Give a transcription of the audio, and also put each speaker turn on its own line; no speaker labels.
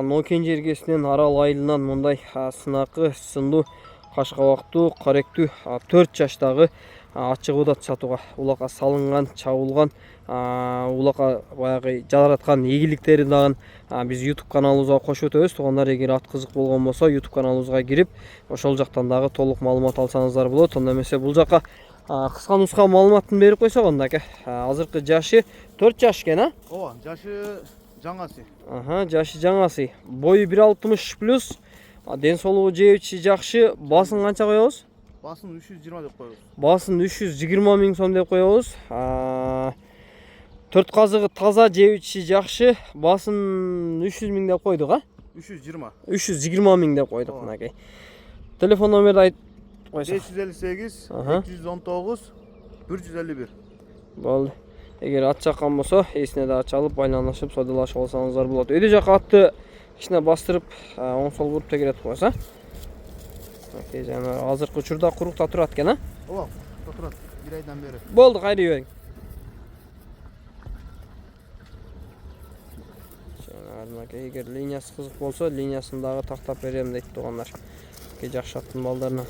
Нокен жергесинен Арал айылынан мындай сынакы, сындуу, кашкабактуу, коректүү 4 жаштагы ачык удат сатууга улакка салынган, чабылган, улакка баягы жараткан ийгиликтерин дагы биз YouTube каналыбызга кошуп өтөбүз. Туугандар, эгер ат кызык болгон болсо, YouTube каналыбызга кирип, ошол жактан дагы толук маалымат алсаңыздар болот. Онда эмесе бул жакка кыска нуска маалыматын берип койсок, ондаке. Азыркы жашы 4 жаш экен, а?
Ооба, жашы жаңасы.
Жашы жаңасы. Бою 1.60 плюс. Ден соолугу жебичи жакшы. Басын канча коебуз?
Басын 320 деп коебуз.
Басын 320 миң сом деп коебуз. 4 казыгы таза, жебичи жакшы. Басын 300 миң деп койдук, а?
320.
320 миң деп койдук, мынакей. Телефон номерди айтып койсок.
558 219 151.
Болду. Эгер ат чаккан болсо, эсине дагы чалып, байланышып, содалашып алсаңыздар болот. Өйдө жака атты кичине бастырып, оң сол буруп тегерет коебуз, а? Окей, жана азыркы учурда курукта турат экен, а?
Ооба, турат. 1 айдан бери.
Болду, кайрый бериң. Эгер линиясы кызык болсо, линиясын дагы тактап берем дейт туугандар. Жакшы аттын балдарынан.